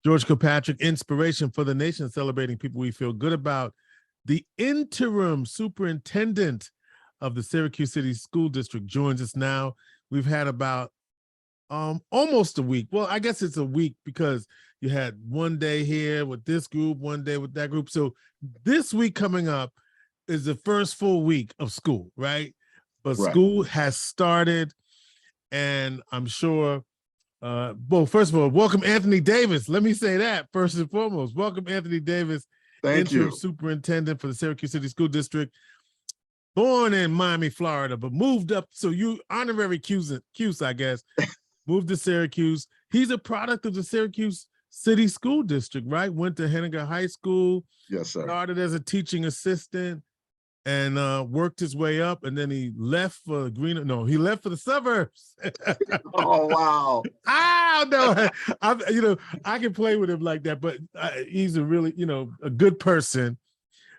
George Kilpatrick, inspiration for the nation, celebrating people we feel good about. The interim superintendent of the Syracuse City School District joins us now. We've had about almost a week. Well, I guess it's a week because you had one day here with this group, one day with that group. So this week coming up is the first full week of school, right? But Right. School has started, and I'm sure, well, first of all, welcome Anthony Davis. Let me say that first and foremost. Welcome Anthony Davis, interim superintendent for the Syracuse City School District. Born in Miami, Florida, but moved up. So you honorary Cuse, I guess, moved to Syracuse. He's a product of the Syracuse City School District, right? Went to Henniger High School. Yes, sir. Started as a teaching assistant and worked his way up. And then he left for he left for the suburbs. Oh, wow. No, I can play with him like that, but he's a really, a good person.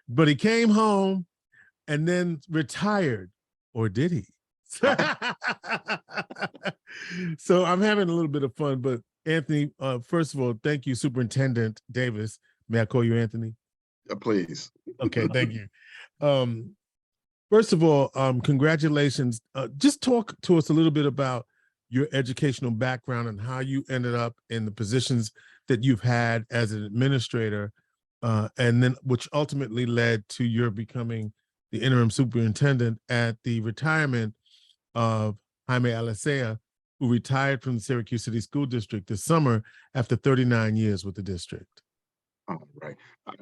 But he came home and then retired, or did he? So I'm having a little bit of fun, but Anthony, first of all, thank you, Superintendent Davis. May I call you Anthony? Please. Okay, thank you. First of all, congratulations. Just talk to us a little bit about your educational background and how you ended up in the positions that you've had as an administrator, and then which ultimately led to your becoming the interim superintendent at the retirement of Jaime Alicea, who retired from the Syracuse City School District this summer after 39 years with the district. Oh, right.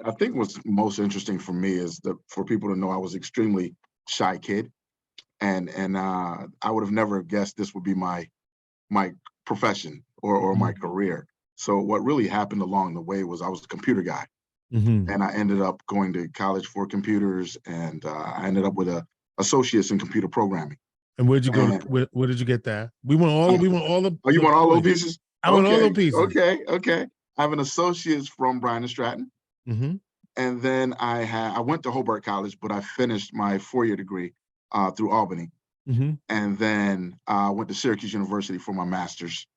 I think what's most interesting for me is for people to know I was extremely shy kid, and I would have never guessed this would be my profession or my career. So what really happened along the way was I was a computer guy. And I ended up going to college for computers, and I ended up with a associate's in computer programming. And where'd you go? Where did you get that? We want all the. Oh, you want all those pieces? I want all the pieces. Okay. I have an associate's from Bryan and Stratton, and then I went to Hobart College, but I finished my 4-year degree through Albany, and then I went to Syracuse University for my master's.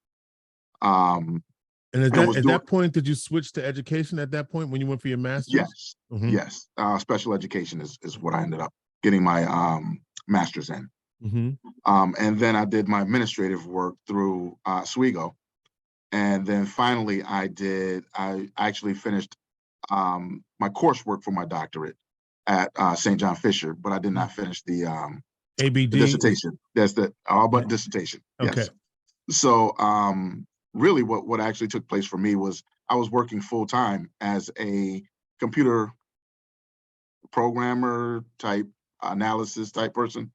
And at that point, did you switch to education at that point when you went for your master's? Yes. Special education is what I ended up getting my master's in. And then I did my administrative work through Oswego. And then finally I actually finished my coursework for my doctorate at St. John Fisher, but I did not finish the ABD the dissertation. That's dissertation. Okay. Yes. So really what actually took place for me was I was working full-time as a computer programmer type analysis type person,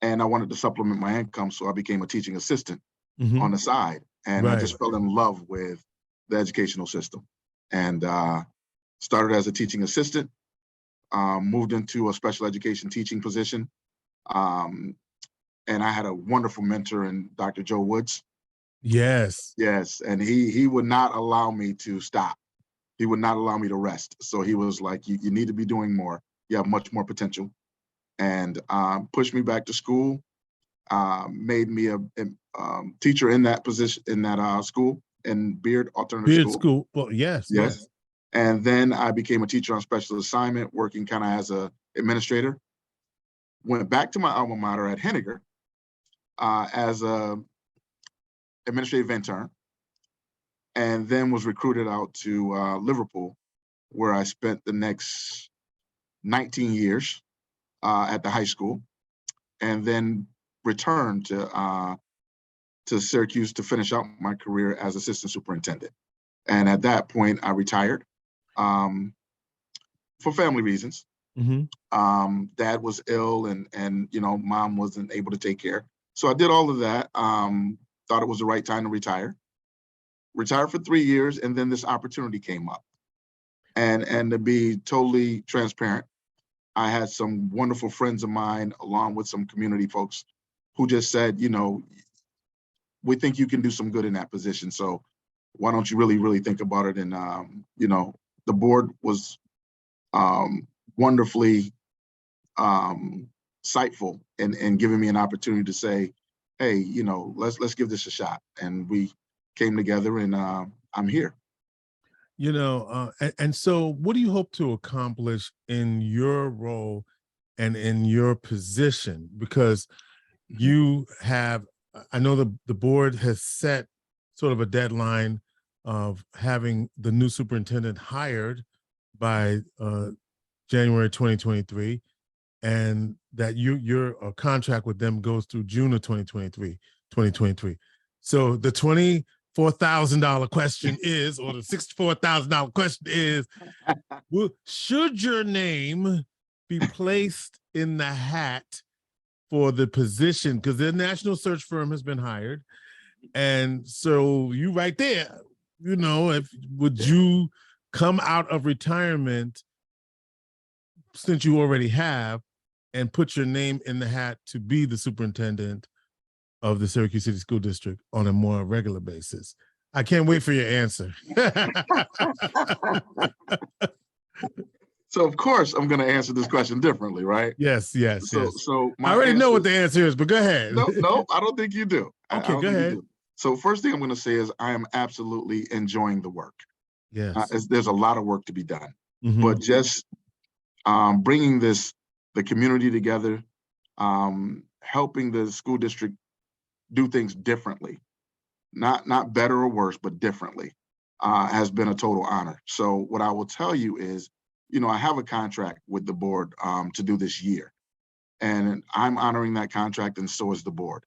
and I wanted to supplement my income, so I became a teaching assistant on the side, and I just fell in love with the educational system, and started as a teaching assistant, moved into a special education teaching position, and I had a wonderful mentor in Dr. Joe Woods. Yes, and he would not allow me to stop. He would not allow me to rest. So he was like, you need to be doing more. You have much more potential, and pushed me back to school. Made me a teacher in that position, in that school, in Beard Alternative School. Well, yes. And then I became a teacher on special assignment, working kind of as a administrator. Went back to my alma mater at Henniger as a administrative intern, and then was recruited out to Liverpool, where I spent the next 19 years at the high school, and then returned to Syracuse to finish out my career as assistant superintendent. And at that point, I retired for family reasons. Dad was ill, and mom wasn't able to take care. So I did all of that. Thought it was the right time to retire. Retired for 3 years, and then this opportunity came up. And to be totally transparent, I had some wonderful friends of mine, along with some community folks, who just said, we think you can do some good in that position. So why don't you really think about it? And the board was wonderfully insightful and giving me an opportunity to say, hey, let's give this a shot. And we came together, and I'm here. And so what do you hope to accomplish in your role and in your position? Because you have, I know the board has set sort of a deadline of having the new superintendent hired by January 2023, and that your contract with them goes through June of 2023. So the $24,000 question is, or the $64,000 question is, should your name be placed in the hat for the position? Because the national search firm has been hired. And so you right there, would you come out of retirement, since you already have, and put your name in the hat to be the superintendent of the Syracuse City School District on a more regular basis? I can't wait for your answer. So of course I'm going to answer this question differently, right? Yes. So I my already know answer, what the answer is, but go ahead. no, I don't think you do. I Okay, don't go think you ahead. do. So first thing I'm going to say is I am absolutely enjoying the work. Yes. There's a lot of work to be done, Mhm. but just bringing the community together, helping the school district do things differently, not better or worse, but differently, has been a total honor. So what I will tell you is, I have a contract with the board to do this year, and I'm honoring that contract, and so is the board.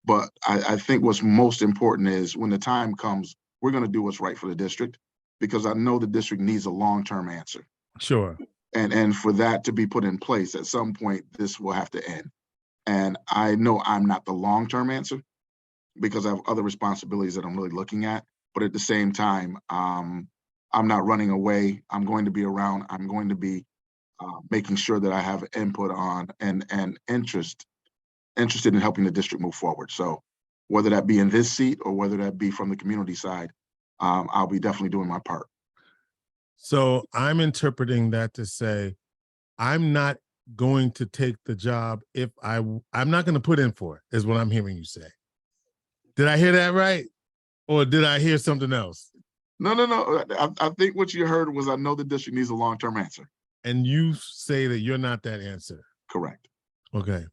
But I think what's most important is when the time comes, we're going to do what's right for the district, because I know the district needs a long-term answer. Sure. And for that to be put in place, at some point, this will have to end. And I know I'm not the long-term answer, because I have other responsibilities that I'm really looking at. But at the same time, I'm not running away. I'm going to be around. I'm going to be making sure that I have input on and interested in helping the district move forward. So whether that be in this seat or whether that be from the community side, I'll be definitely doing my part. So I'm interpreting that to say, I'm not going to take the job if I'm not going to put in for it, is what I'm hearing you say. Did I hear that right? Or did I hear something else? No. I think what you heard was, I know the district needs a long-term answer. And you say that you're not that answer. Correct. Okay.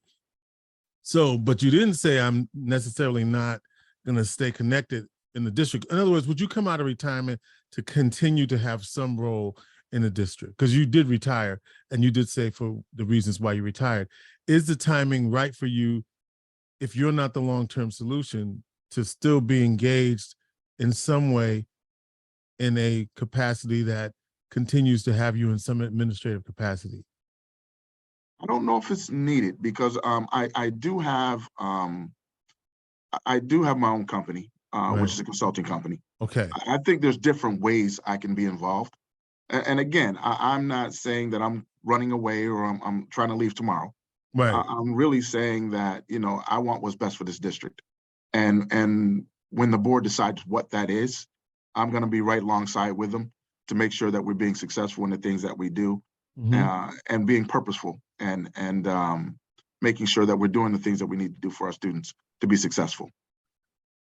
So, but you didn't say I'm necessarily not going to stay connected in the district. In other words, would you come out of retirement to continue to have some role in the district? Because you did retire, and you did say for the reasons why you retired. Is the timing right for you, if you're not the long-term solution, to still be engaged in some way in a capacity that continues to have you in some administrative capacity? I don't know if it's needed, because I do have my own company, Right. which is a consulting company. Okay. I think there's different ways I can be involved. And again, I'm not saying that I'm running away or I'm trying to leave tomorrow. Right. I'm really saying that, I want what's best for this district. And when the board decides what that is, I'm going to be right alongside with them to make sure that we're being successful in the things that we do, and being purposeful and making sure that we're doing the things that we need to do for our students to be successful.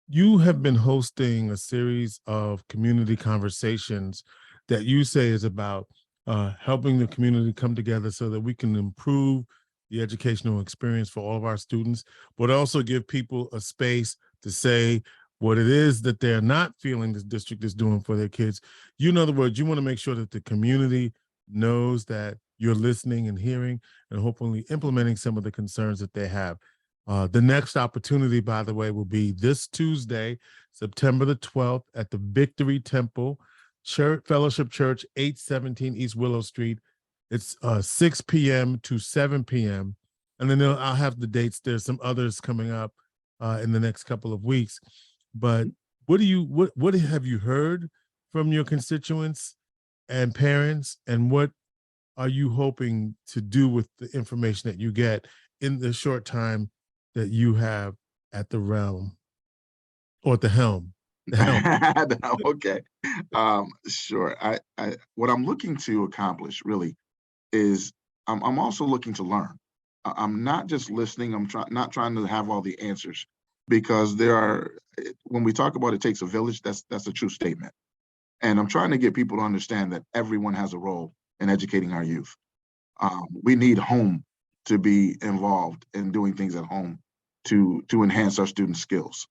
You have been hosting a series of community conversations that you say is about helping the community come together so that we can improve the educational experience for all of our students, but also give people a space to say what it is that they're not feeling this district is doing for their kids. In other words, you want to make sure that the community knows that you're listening and hearing and hopefully implementing some of the concerns that they have. The next opportunity, by the way, will be this Tuesday, September the 12th, at the Victory Temple Fellowship Church, 817 East Willow Street. It's 6 p.m. to 7 p.m. And then I'll have the dates. There's some others coming up in the next couple of weeks. But what have you heard from your constituents and parents, and what are you hoping to do with the information that you get in the short time that you have at the realm, or at the helm? Okay. Sure. What I'm looking to accomplish really is, I'm also looking to learn. I'm not just listening. I'm not trying to have all the answers, because when we talk about it takes a village, that's a true statement. And I'm trying to get people to understand that everyone has a role in educating our youth. We need home to be involved in doing things at home to enhance our students' skills.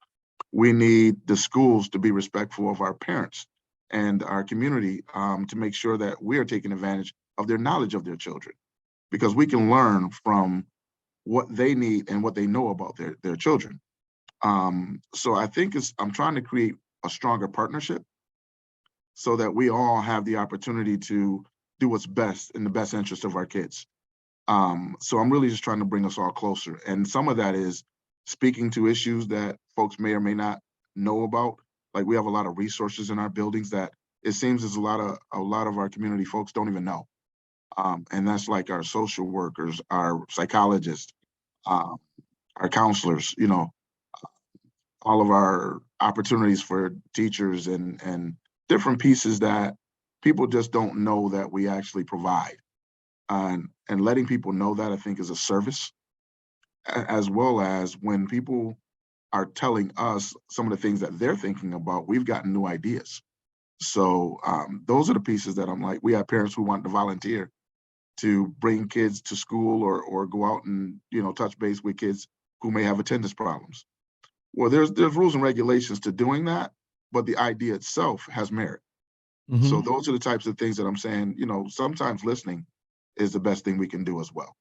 We need the schools to be respectful of our parents and our community, to make sure that we are taking advantage of their knowledge of their children, because we can learn from what they need and what they know about their children. So I think I'm trying to create a stronger partnership so that we all have the opportunity to do what's best in the best interest of our kids. So I'm really just trying to bring us all closer. And some of that is speaking to issues that folks may or may not know about. Like, we have a lot of resources in our buildings that it seems as a lot of our community folks don't even know. And that's like our social workers, our psychologists, our counselors, all of our opportunities for teachers and different pieces that people just don't know that we actually provide. And letting people know that, I think, is a service, as well as when people are telling us some of the things that they're thinking about, we've gotten new ideas. So those are the pieces that I'm like, we have parents who want to volunteer to bring kids to school or go out and, touch base with kids who may have attendance problems. Well, there's rules and regulations to doing that, but the idea itself has merit. Mm-hmm. So those are the types of things that I'm saying, sometimes listening is the best thing we can do as well.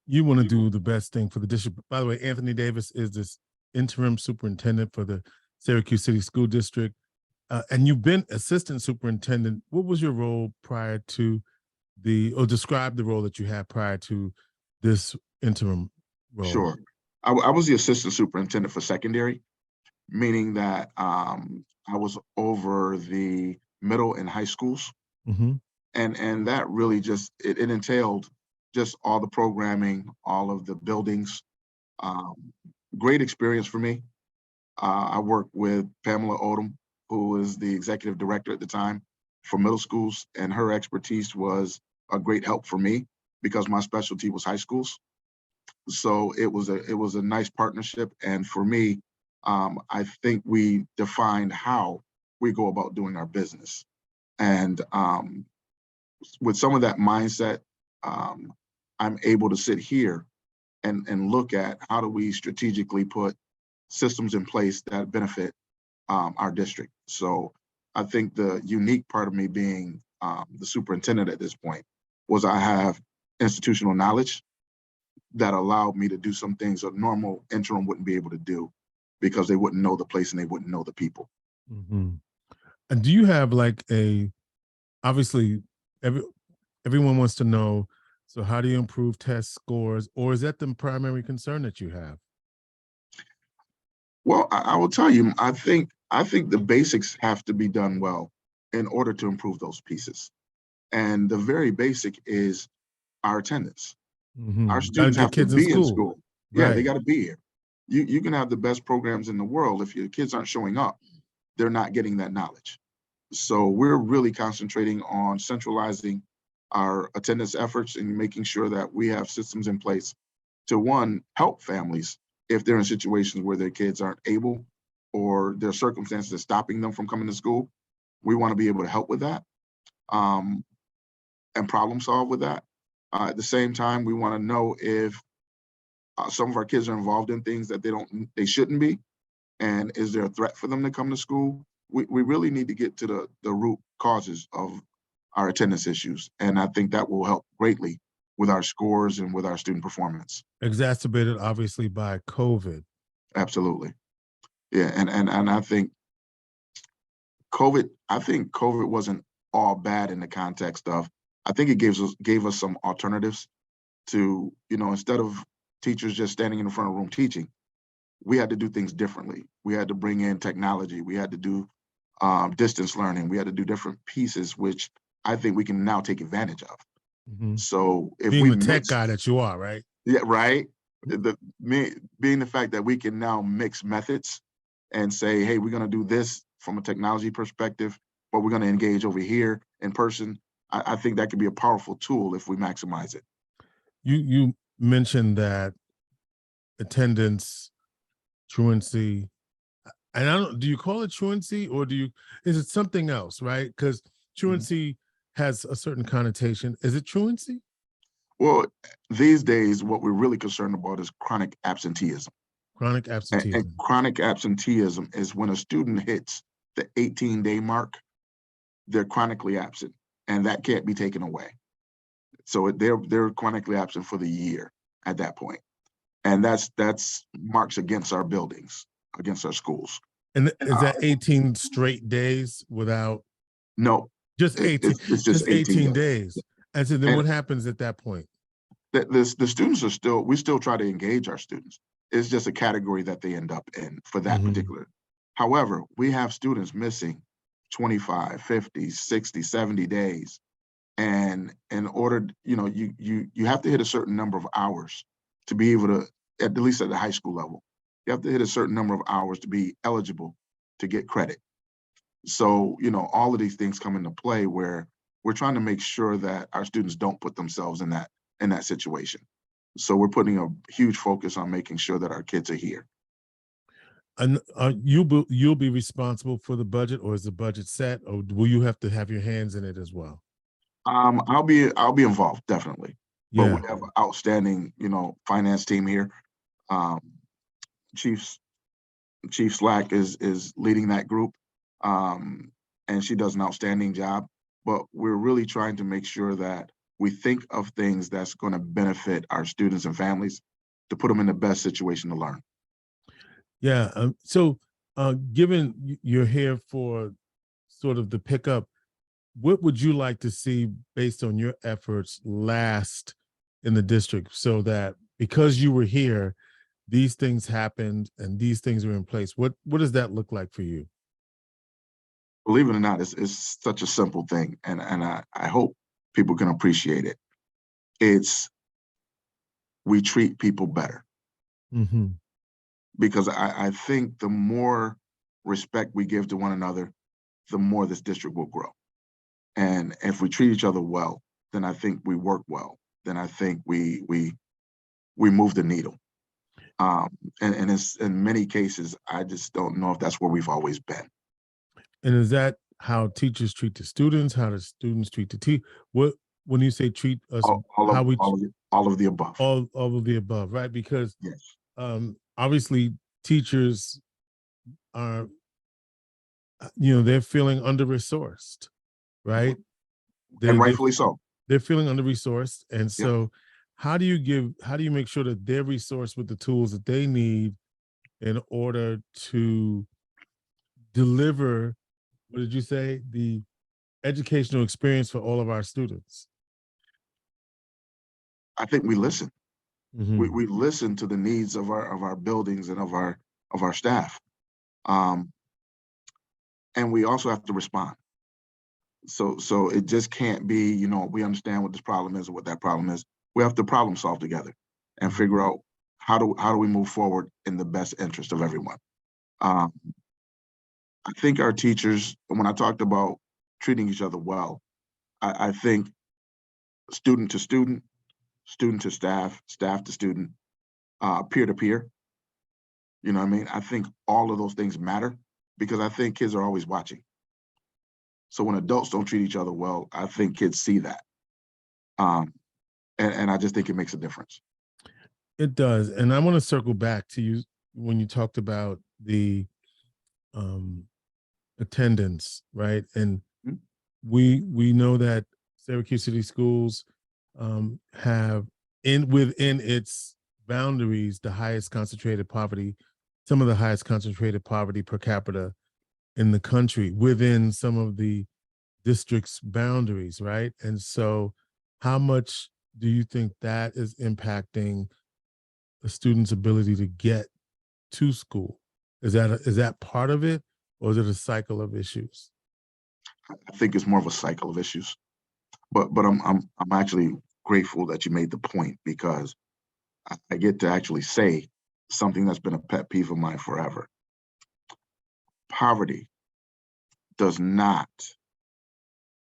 You want to do the best thing for the district. By the way, Anthony Davis is this interim superintendent for the Syracuse City School District. And you've been assistant superintendent. What was your role prior to or describe the role that you had prior to this interim role? Sure. I was the assistant superintendent for secondary, meaning that I was over the middle and high schools. Mm-hmm. And that really just, it entailed just all the programming, all of the buildings. Great experience for me. I worked with Pamela Odom, who was the executive director at the time for middle schools, and her expertise was a great help for me because my specialty was high schools. So it was a nice partnership. And for me, I think we defined how we go about doing our business. And with some of that mindset, I'm able to sit here and look at how do we strategically put systems in place that benefit our district. So I think the unique part of me being the superintendent at this point was I have institutional knowledge that allowed me to do some things a normal interim wouldn't be able to do because they wouldn't know the place and they wouldn't know the people. Mm-hmm. And do you have obviously everyone wants to know, so how do you improve test scores, or is that the primary concern that you have? Well, I will tell you, I think the basics have to be done well in order to improve those pieces. And the very basic is our attendance. Mm-hmm. Our students have to be in school. Yeah, they got to be here. You can have the best programs in the world. If your kids aren't showing up, they're not getting that knowledge. So we're really concentrating on centralizing our attendance efforts and making sure that we have systems in place to, one, help families if they're in situations where their kids aren't able or their circumstances are stopping them from coming to school. We want to be able to help with that and problem solve with that. At the same time, we want to know if some of our kids are involved in things that they shouldn't be, and is there a threat for them to come to school? We really need to get to the root causes of our attendance issues, and I think that will help greatly with our scores and with our student performance. Exacerbated, obviously, by COVID. Absolutely, yeah, and I think COVID wasn't all bad in the context of, I think it gave us some alternatives to, instead of teachers just standing in the front of the room teaching, we had to do things differently. We had to bring in technology. We had to do distance learning. We had to do different pieces, which I think we can now take advantage of. Mm-hmm. So if being the tech guy that you are, right? Yeah, right. Being the fact that we can now mix methods and say, hey, we're going to do this from a technology perspective, but we're going to engage over here in person. I think that could be a powerful tool if we maximize it. You mentioned that attendance, truancy. and I don't, do you call it truancy or is it something else, right? Because truancy has a certain connotation. Is it truancy? Well, these days, what we're really concerned about is chronic absenteeism. Chronic And absenteeism. chronic absenteeism is when a student hits the 18-day mark, they're chronically absent, and that can't be taken away. So they're chronically absent for the year at that point. And that's marks against our buildings, against our schools. And is that 18 straight days without? No, Just 18, it's just 18 days. days. And so then And what happens at that point? the students are still, we still try to engage our students. It's just a category that they end up in for that particular. However, we have students missing 25, 50, 60, 70 days. And in order, you have to hit a certain number of hours to be able to, at least at the high school level, you have to hit a certain number of hours to be eligible to get credit. So, all of these things come into play where we're trying to make sure that our students don't put themselves in that situation. So we're putting a huge focus on making sure that our kids are here. And you'll be responsible for the budget, or is the budget set, or will you have to have your hands in it as well? I'll be involved, definitely. But Yeah. we have an outstanding, finance team here. Chief Slack is leading that group, and she does an outstanding job. But we're really trying to make sure that we think of things that's going to benefit our students and families to put them in the best situation to learn. Yeah. So given you're here for sort of the pickup, what would you like to see based on your efforts last in the district, so that because you were here, these things happened and these things were in place? What does that look like for you? Believe it or not, it's such a simple thing, and I hope people can appreciate it. It's we treat people better. Because I think the more respect we give to one another, the more this district will grow. And if we treat each other well, then I think we work well. Then I think we move the needle. And it's, in many cases, I just don't know if that's where we've always been. And is that how teachers treat the students? How do students treat the teacher? When you say treat us, All of the above. All of the above, right? Because yes, obviously teachers are, they're feeling under-resourced, right? and rightfully so. They're feeling under-resourced, and Yeah. so how do you make sure that they're resourced with the tools that they need in order to deliver, what did you say, the educational experience for all of our students? I think we listen. We listen to the needs of our buildings and of our staff, and we also have to respond. So it just can't be, we understand what this problem is or what that problem is. We have to problem solve together and figure out how do we move forward in the best interest of everyone. I think our teachers, when I talked about treating each other well, I think student to student, student to staff, staff to student, peer to peer. You know what I mean? I think all of those things matter because I think kids are always watching. So when adults don't treat each other well, I think kids see that. And I just think it makes a difference. It does. And I want to circle back to you when you talked about the attendance, right? And we know that Syracuse City Schools have within its boundaries the highest concentrated poverty, some of the highest concentrated poverty per capita in the country within some of the district's boundaries, right? And so how much do you think that is impacting the student's ability to get to school? Is that part of it, or is it a cycle of issues? I think it's more of a cycle of issues. But I'm actually grateful that you made the point, because I get to actually say something that's been a pet peeve of mine forever. Poverty does not,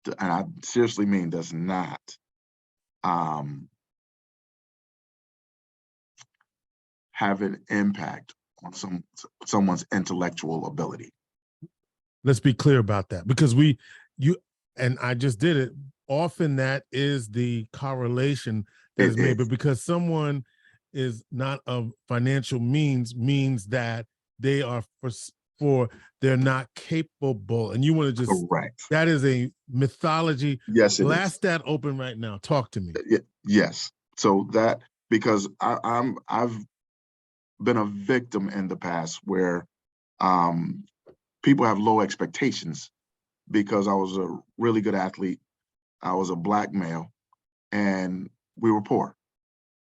and I seriously mean does not, have an impact on someone's intellectual ability. Let's be clear about that, because I just did it. Often that is the correlation that is made, but because someone is not of financial means that they are they're not capable. And you want to just, correct. That is a mythology. Yes, it Blast is. that open right now. Talk to me. Yes. So that, because I've been a victim in the past where people have low expectations because I was a really good athlete. I was a Black male and we were poor.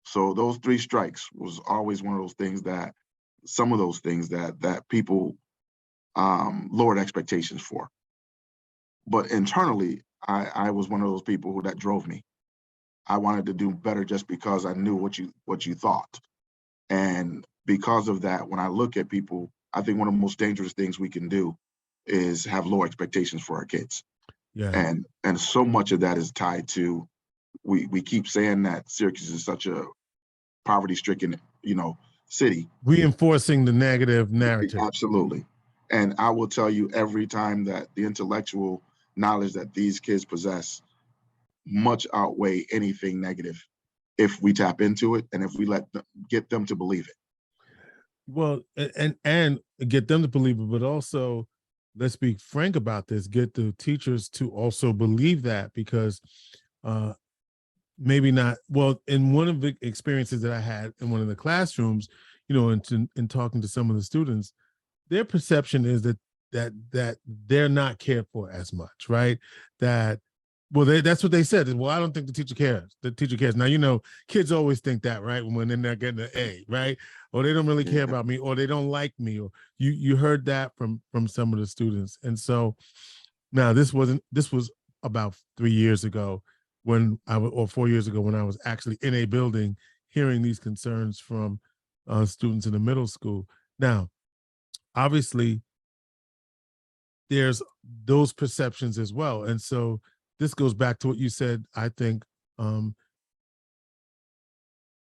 So those 3 strikes was always one of those things that people lowered expectations for. But internally, I was one of those people that drove me. I wanted to do better just because I knew what you thought. And because of that, when I look at people, I think one of the most dangerous things we can do is have low expectations for our kids. Yeah. And so much of that is tied to, we keep saying that Syracuse is such a poverty-stricken, city. Reinforcing the negative narrative. Absolutely. And I will tell you, every time that the intellectual knowledge that these kids possess much outweigh anything negative if we tap into it and if we get them to believe it. Well, and get them to believe it, but also, let's be frank about this, get the teachers to also believe that, because maybe not, well, in one of the experiences that I had in one of the classrooms, in talking to some of the students, their perception is that they're not cared for as much, right? That's what they said. Well, I don't think the teacher cares. The teacher cares. Now, kids always think that, right? When they're not getting an A, right? Or they don't really care about me, or they don't like me, or you heard that from some of the students. And so now this was about 3 years ago or 4 years ago when I was actually in a building hearing these concerns from students in the middle school. Now, obviously, there's those perceptions as well. And so this goes back to what you said, I think,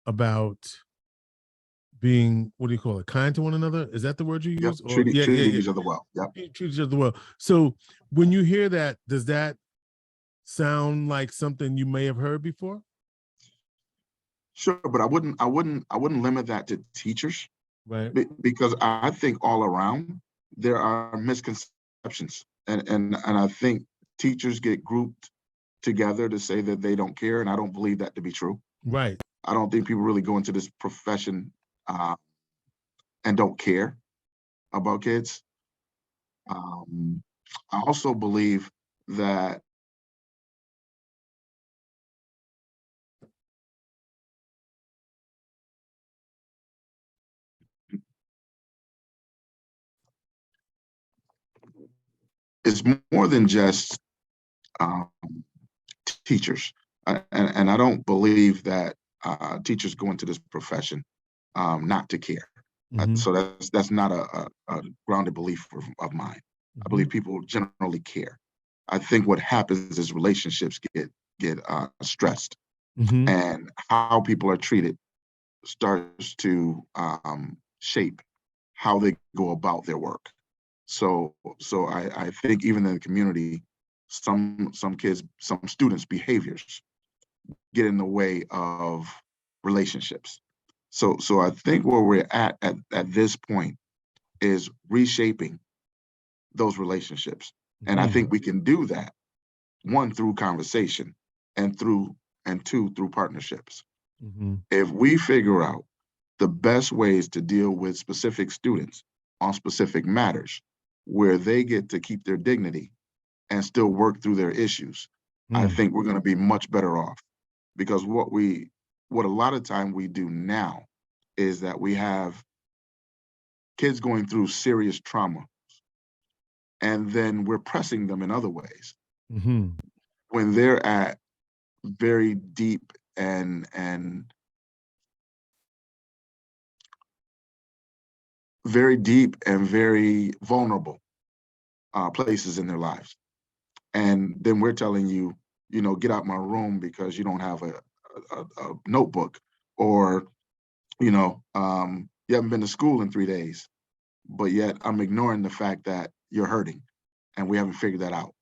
about being, what do you call it, kind to one another? Is that the word you use? Or treating each other well. Yep. Treat each other well. So when you hear that, does that sound like something you may have heard before? Sure, but I wouldn't limit that to teachers, right? Because I think all around there are misconceptions, and I think teachers get grouped together to say that they don't care, and I don't believe that to be true. Right. I don't think people really go into this profession and don't care about kids. I also believe that it's more than just teachers, and I don't believe that teachers go into this profession not to care. So that's not a grounded belief of mine. I believe people generally care. I think what happens is relationships get stressed, and how people are treated starts to shape how they go about their work. So I think even in the community, some kids, some students' behaviors get in the way of relationships. So I think where we're at this point is reshaping those relationships. And I think we can do that, one, through conversation, and two, through partnerships. If we figure out the best ways to deal with specific students on specific matters where they get to keep their dignity and still work through their issues, I think we're going to be much better off. Because what a lot of time we do now is that we have kids going through serious trauma, and then we're pressing them in other ways when they're at very deep and very vulnerable places in their lives. And then we're telling you, get out my room because you don't have a notebook, or, you You haven't been to school in 3 days, but yet I'm ignoring the fact that you're hurting, and we haven't figured that out.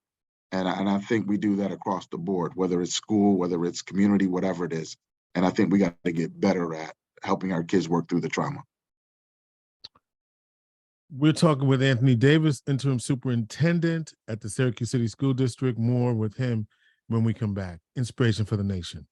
And I think we do that across the board, whether it's school, whether it's community, whatever it is. And I think we got to get better at helping our kids work through the trauma. We're talking with Anthony Davis, Interim Superintendent at the Syracuse City School District. More with him when we come back. Inspiration for the Nation.